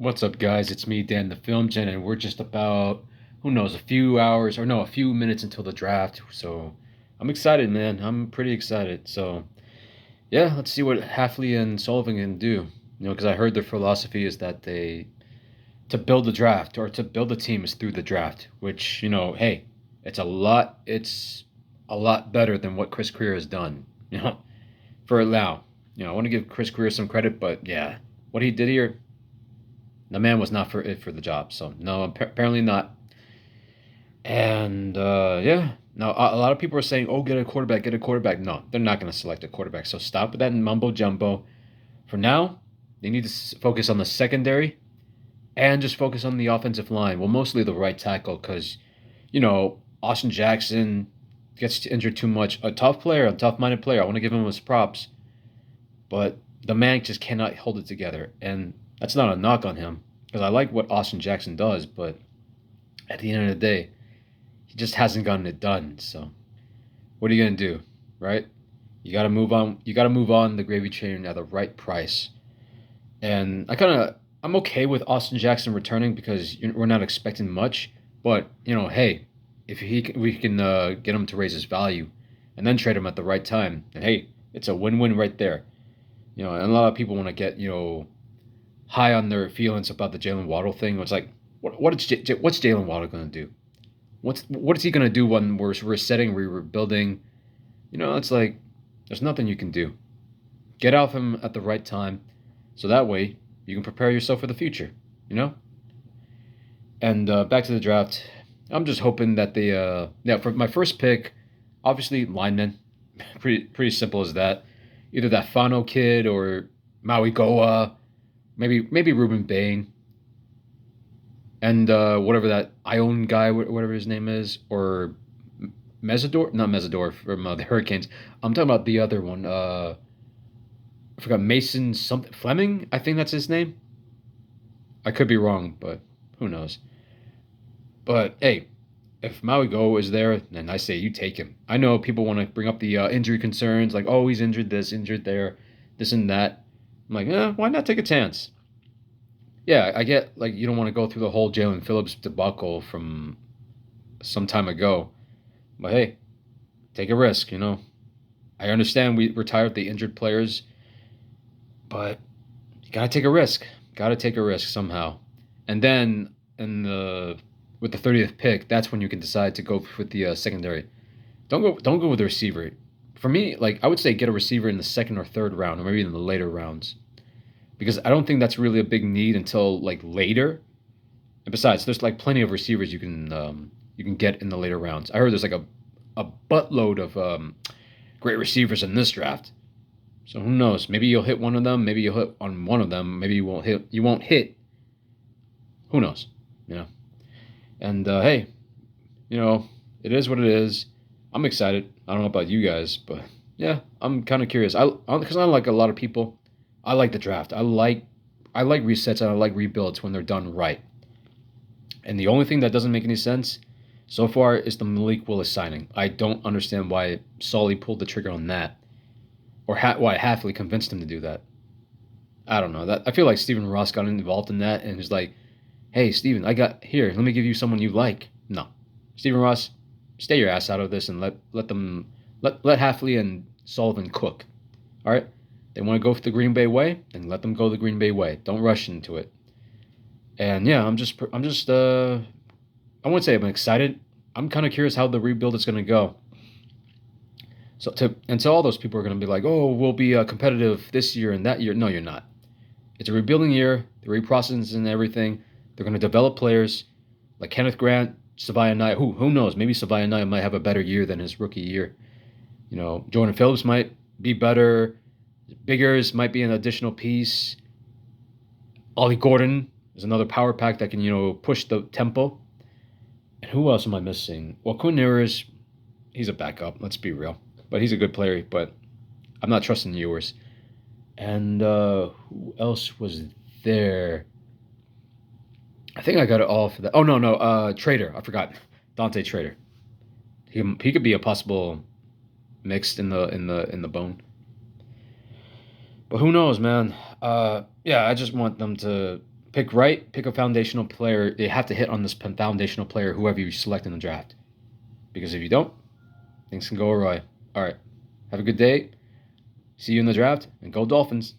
What's up, guys? It's me, Dan the Film Gen, and we're just about, who knows, a few hours or no, a few minutes until the draft. So I'm excited, man. I'm pretty excited. So yeah, let's see what Halfley and Sullivan can do. Because I heard their philosophy is that to build the draft or to build a team is through the draft, which hey, it's a lot better than what Chris Greer has done. For now, I want to give Chris Greer some credit, but yeah, what he did here, the man was not for it for the job. So no, apparently not. And yeah, now a lot of people are saying, "Oh, get a quarterback, get a quarterback." No, they're not going to select a quarterback. So stop with that mumbo jumbo. For now, they need to focus on the secondary and just focus on the offensive line. Well, mostly the right tackle, because Austin Jackson gets injured too much. A tough player, a tough-minded player. I want to give him his props, but the man just cannot hold it together, and that's not a knock on him because I like what Austin Jackson does, but at the end of the day, he just hasn't gotten it done. So what are you gonna do, right? You got to move on. You got to move on the gravy train at the right price. And I'm okay with Austin Jackson returning because we're not expecting much. But hey, if we can get him to raise his value, and then trade him at the right time, and hey, it's a win-win right there. And a lot of people want to get high on their feelings about the Jalen Waddle thing. It's like, what's Jalen Waddle gonna do? What is he gonna do when we're resetting, we're rebuilding? It's like there's nothing you can do. Get off him at the right time, so that way you can prepare yourself for the future. You know. And back to the draft. I'm just hoping that they yeah, for my first pick, obviously linemen, pretty simple as that. Either that Fano kid or Maui Goa, maybe Ruben Bain, and whatever that Ione guy, whatever his name is, or Mesidor, not Mesidor from the Hurricanes. I'm talking about the other one. I forgot Mason something Fleming. I think that's his name. I could be wrong, but who knows? But hey, if Maui Go is there, then I say you take him. I know people want to bring up the injury concerns, like, oh, he's injured this, injured there, this and that. I'm like, why not take a chance? Yeah, I get like you don't want to go through the whole Jalen Phillips debacle from some time ago, but hey, take a risk. I understand we retired the injured players, but you gotta take a risk. Gotta take a risk somehow. And then in the with the 30th pick, that's when you can decide to go with the secondary. Don't go with the receiver. For me, like I would say, get a receiver in the second or third round, or maybe in the later rounds, because I don't think that's really a big need until like later. And besides, there's like plenty of receivers you can get in the later rounds. I heard there's like a buttload of great receivers in this draft. So who knows? Maybe you'll hit one of them. Maybe you'll hit on one of them. Maybe you won't hit. You won't hit. Who knows? You know. And hey, it is what it is. I'm excited. I don't know about you guys, but yeah, I'm kind of curious. Because I like a lot of people. I like the draft. I like resets and I like rebuilds when they're done right. And the only thing that doesn't make any sense so far is the Malik Willis signing. I don't understand why Solly pulled the trigger on that, or why Halfley convinced him to do that. I don't know. That I feel like Stephen Ross got involved in that and was like, "Hey, Stephen, I got here. Let me give you someone you like." No, Stephen Ross, stay your ass out of this and let Halfley and Sullivan cook. All right, they want to go for the Green Bay way, then let them go the Green Bay way. Don't rush into it. And yeah, I wouldn't say I'm excited. I'm kind of curious how the rebuild is going to go. So all those people are going to be like, oh, we'll be competitive this year and that year. No, you're not. It's a rebuilding year. They're reprocessing and everything. They're going to develop players like Kenneth Grant, Savaiya Knight. Who knows? Maybe Savaiya Knight might have a better year than his rookie year. Jordan Phillips might be better. Biggers might be an additional piece. Ollie Gordon is another power pack that can push the tempo. And who else am I missing? Well, Quinn Ewers, he's a backup. Let's be real, but he's a good player. But I'm not trusting Ewers. And who else was there? I think I got it all for that. Oh no, Trader. I forgot. Dante Trader. He could be a possible mixed in the bone. But who knows, man? Yeah, I just want them to pick right, pick a foundational player. They have to hit on this foundational player, whoever you select in the draft. Because if you don't, things can go awry. All right. Have a good day. See you in the draft, and go Dolphins.